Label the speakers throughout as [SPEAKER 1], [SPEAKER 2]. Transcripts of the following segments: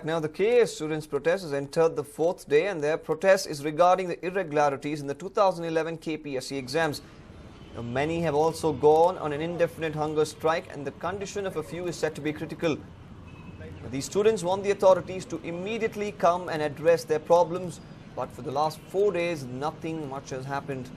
[SPEAKER 1] Now, the KS students' protest has entered the fourth day, and their protest is regarding the irregularities in the 2011 KPSC exams. Now, many have also gone on an indefinite hunger strike, and the condition of a few is said to be critical. Now, these students want the authorities to immediately come and address their problems, but for the last 4 days, nothing much has happened.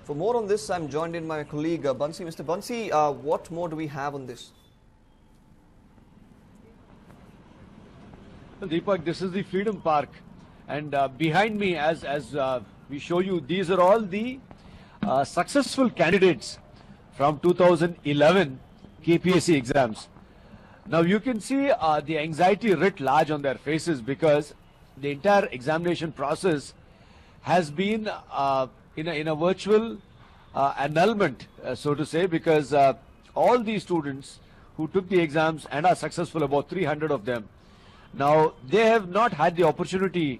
[SPEAKER 1] For more on this, I'm joined in by my colleague Bansi. Mr. Bansi, what more do we have on this?
[SPEAKER 2] Deepak, this is the Freedom Park, and behind me, as we show you, these are all the successful candidates from 2011 KPSC exams. Now you can see the anxiety writ large on their faces because the entire examination process has been in a virtual annulment, so to say, because all these students who took the exams and are successful, about 300 of them, now they have not had the opportunity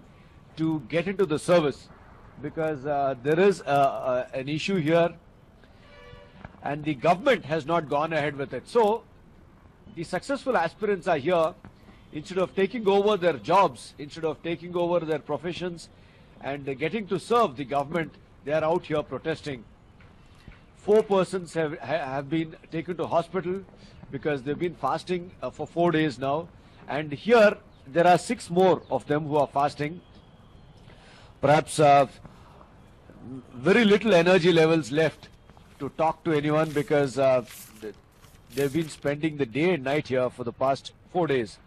[SPEAKER 2] to get into the service because there is an issue here and the government has not gone ahead with it. So the successful aspirants are here. Instead of taking over their jobs, instead of taking over their professions and getting to serve the government, they are out here protesting. 4 persons have been taken to hospital because they've been fasting for 4 days now. And here there are 6 more of them who are fasting. Perhaps very little energy levels left to talk to anyone because they've been spending the day and night here for the past 4 days.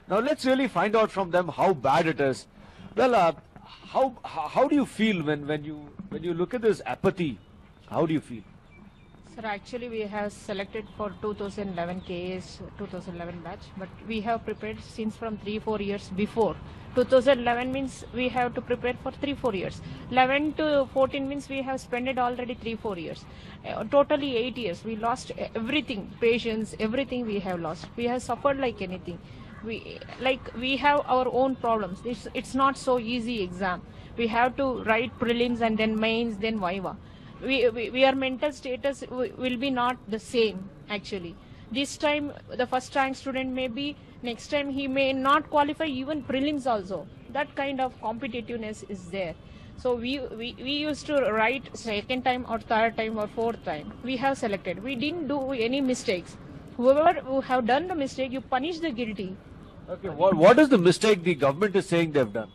[SPEAKER 2] Now let's really find out from them how bad it is. Well, how do you feel when you look at this apathy? How do you feel?
[SPEAKER 3] Sir, actually we have selected for 2011 KS 2011 batch, but we have prepared since from 3-4 years before. 2011 means we have to prepare for 3-4 years. 11 to 14 means we have spent it already 3-4 years. Totally 8 years. We lost everything, patience, everything we have lost. We have suffered like anything. We have our own problems. It's not so easy exam. We have to write prelims and then mains, then viva. Our mental status will be not the same actually. This time the first rank student may be, next time he may not qualify even prelims also. That kind of competitiveness is there. So we used to write second time or third time or fourth time. We have selected. We didn't do any mistakes. Whoever who have done the mistake, you punish the guilty.
[SPEAKER 2] Okay, what is the mistake the government is saying they've done?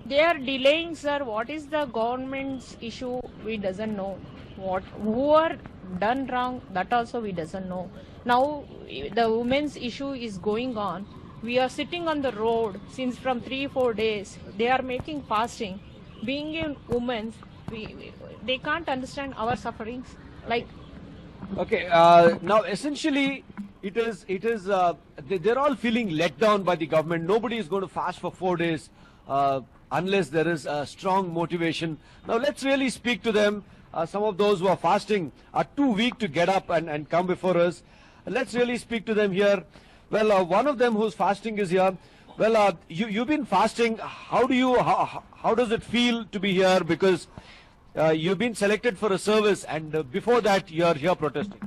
[SPEAKER 3] They are delaying, sir. What is the government's issue? We doesn't know. Who are done wrong? That also we doesn't know. Now the women's issue is going on. We are sitting on the road since from 3-4 days. They are making fasting. Being a woman, they can't understand our sufferings. Like.
[SPEAKER 2] Okay. Now essentially, it is. They're all feeling let down by the government. Nobody is going to fast for 4 days. Unless there is a strong motivation. Now let's really speak to them. Some of those who are fasting are too weak to get up and come before us. Let's really speak to them here. Well, one of them who's fasting is here. Well, you've been fasting. How does it feel to be here? Because you've been selected for a service, and before that you're here protesting.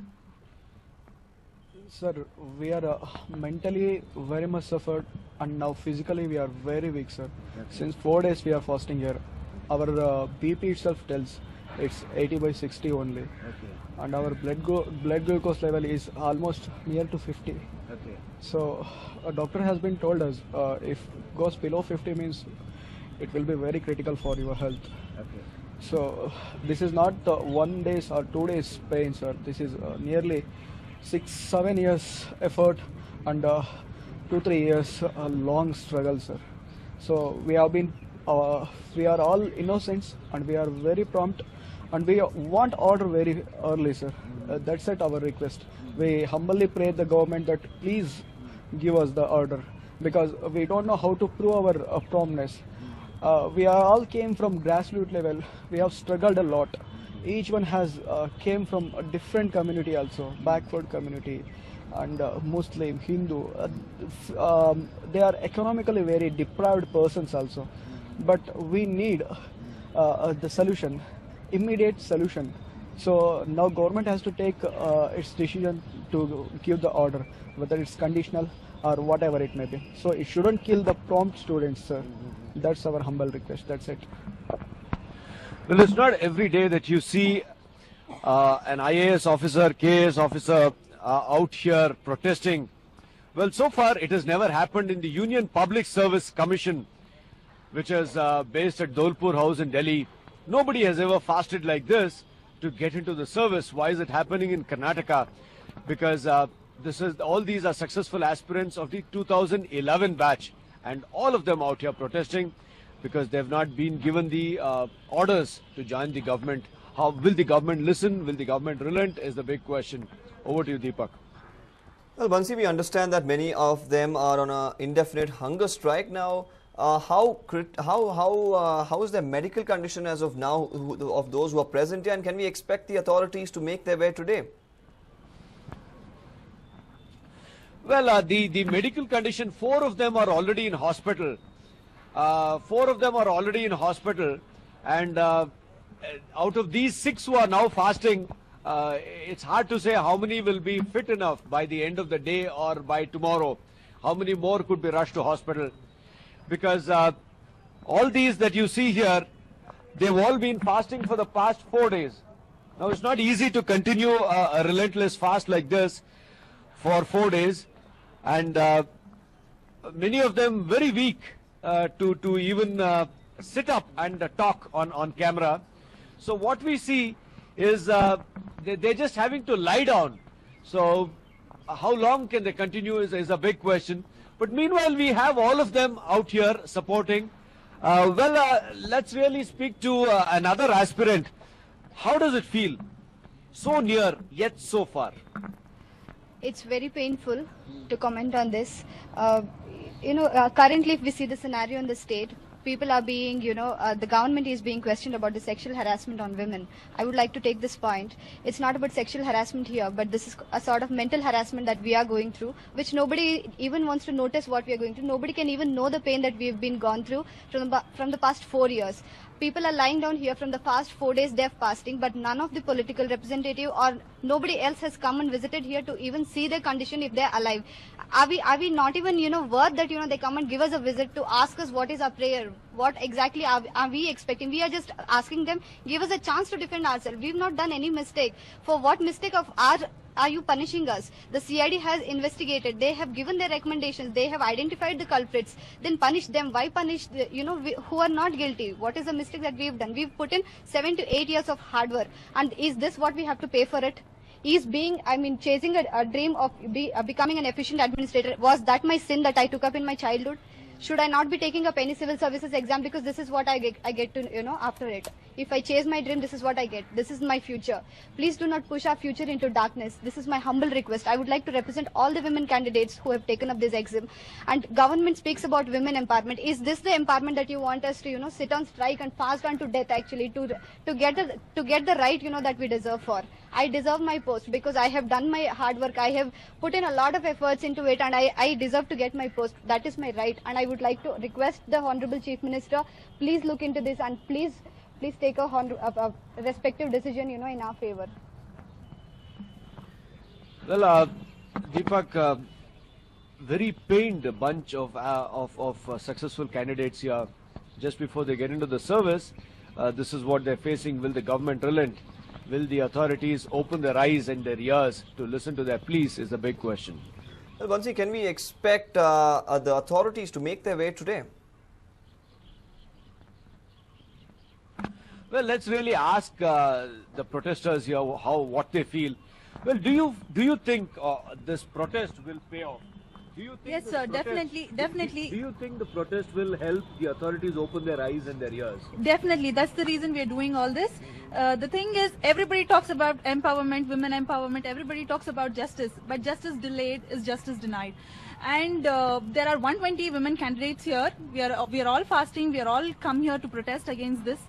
[SPEAKER 4] Sir, we are mentally very much suffered, and now physically we are very weak, sir. Okay. Since 4 days we are fasting here. Our BP itself tells it's 80/60 only. Okay. And our blood glucose level is almost near to 50. Okay. So a doctor has been told us if goes below 50 means it will be very critical for your health. Okay. So this is not 1 day or 2 days pain, sir. This is nearly 6-7 years effort and 2-3 years long struggle, sir. So we have been we are all innocents and we are very prompt and we want order very early, sir. That's it, our request. We humbly pray the government that please give us the order because we don't know how to prove our promptness. We are all came from grassroots level. We have struggled a lot. Each one has came from a different community also, backward community and Muslim, Hindu. They are economically very deprived persons also. But we need the solution, immediate solution So now government has to take its decision to give the order, whether it's conditional or whatever it may be. So it shouldn't kill the prompt students, sir. That's our humble request. That's it.
[SPEAKER 2] Well, it's not every day that you see an IAS officer, KAS officer out here protesting. Well, so far it has never happened in the Union Public Service Commission, which is based at Dholpur House in Delhi. Nobody has ever fasted like this to get into the service. Why is it happening in Karnataka? Because all these are successful aspirants of the 2011 batch, and all of them out here protesting because they have not been given the orders to join the government. How will the government listen? Will the government relent? Is the big question. Over to you, Deepak.
[SPEAKER 1] Well, Bansi, we understand that many of them are on an indefinite hunger strike now. How is their medical condition as of now of those who are present here, and can we expect the authorities to make their way today?
[SPEAKER 2] Well, the medical condition, 4 of them are already in hospital. 4 of them are already in hospital, and out of these 6 who are now fasting, it's hard to say how many will be fit enough by the end of the day or by tomorrow. How many more could be rushed to hospital? Because all these that you see here, they've all been fasting for the past 4 days. Now, it's not easy to continue a relentless fast like this for 4 days, and many of them very weak to even sit up and talk on camera. So what we see is they're just having to lie down. So how long can they continue is a big question. But meanwhile, we have all of them out here supporting. Let's really speak to another aspirant. How does it feel? So near, yet so far.
[SPEAKER 5] It's very painful to comment on this. Currently if we see the scenario in the state, people are being, the government is being questioned about the sexual harassment on women. I would like to take this point. It's not about sexual harassment here, but this is a sort of mental harassment that we are going through, which nobody even wants to notice what we are going through. Nobody can even know the pain that we've been gone through from the past 4 years. People are lying down here from the past 4 days they're fasting, but none of the political representative or nobody else has come and visited here to even see their condition if they're alive. Are we not even, worth that, they come and give us a visit to ask us what is our prayer? What exactly are we expecting? We are just asking them, give us a chance to defend ourselves. We've not done any mistake. For what mistake of our are you punishing us? The CID has investigated. They have given their recommendations. They have identified the culprits. Then punish them. Why punish who are not guilty? What is the mistake that we've done? We've put in 7 to 8 years of hard work. And is this what we have to pay for it? Chasing a dream of becoming an efficient administrator. Was that my sin that I took up in my childhood? Should I not be taking up any civil services exam because this is what I get to, after it. If I chase my dream, this is what I get. This is my future. Please do not push our future into darkness. This is my humble request. I would like to represent all the women candidates who have taken up this exam. And government speaks about women empowerment. Is this the empowerment that you want us to, sit on strike and fast unto death actually to get the right, that we deserve for? I deserve my post because I have done my hard work. I have put in a lot of efforts into it, and I deserve to get my post. That is my right, and I would like to request the Honorable Chief Minister, please look into this and please take a respective decision, in our favor.
[SPEAKER 2] Well, Deepak, very pained bunch of successful candidates here. Just before they get into the service, this is what they're facing. Will the government relent? Will the authorities open their eyes and their ears to listen to their pleas is a big question.
[SPEAKER 1] Well, Bansi, can we expect the authorities to make their way today?
[SPEAKER 2] Well, let's really ask the protesters here what they feel. Well, do you think this protest will pay off? Do you think
[SPEAKER 6] yes, sir. Definitely.
[SPEAKER 2] Do you think the protest will help the authorities open their eyes and their ears?
[SPEAKER 6] Definitely. That's the reason we are doing all this. The thing is, everybody talks about empowerment, women empowerment. Everybody talks about justice, but justice delayed is justice denied. And there are 120 women candidates here. We are all fasting. We are all come here to protest against this.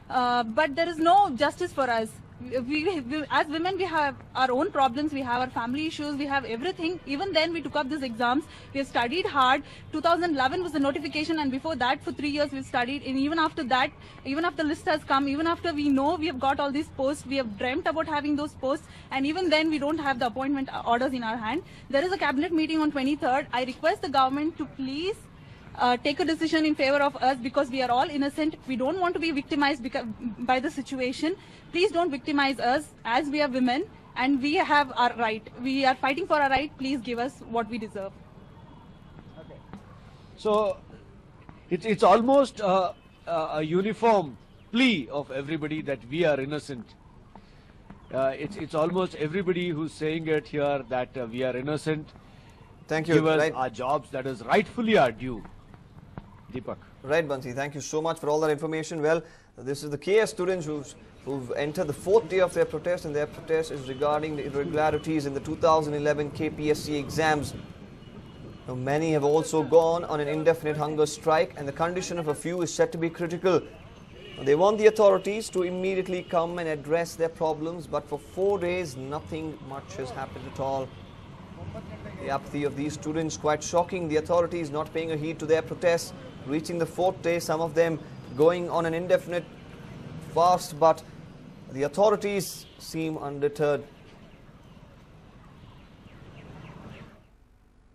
[SPEAKER 6] But there is no justice for us. As women, we have our own problems, we have our family issues, we have everything. Even then, we took up these exams. We have studied hard. 2011 was the notification, and before that, for 3 years, we've studied. And even after that, even after the list has come, even after we know we have got all these posts, we have dreamt about having those posts, and even then, we don't have the appointment orders in our hand. There is a cabinet meeting on 23rd. I request the government to please take a decision in favor of us, because we are all innocent. We don't want to be victimized by the situation. Please don't victimize us, as we are women and we have our right. We are fighting for our right. Please give us what we deserve.
[SPEAKER 2] So it's almost a uniform plea of everybody that we are innocent. It's almost everybody who's saying it here that we are innocent.
[SPEAKER 1] Thank you.
[SPEAKER 2] Give us
[SPEAKER 1] Right.
[SPEAKER 2] our jobs that is rightfully our due. Deepak.
[SPEAKER 1] Right, Bansi. Thank you so much for all that information. Well, this is the KS students who've entered the 4th day of their protest, and their protest is regarding the irregularities in the 2011 KPSC exams. Now, many have also gone on an indefinite hunger strike, and the condition of a few is said to be critical. They want the authorities to immediately come and address their problems, but for 4 days, nothing much has happened at all. The apathy of these students quite shocking. The authorities not paying a heed to their protests, reaching the 4th day, some of them going on an indefinite fast, but the authorities seem undeterred.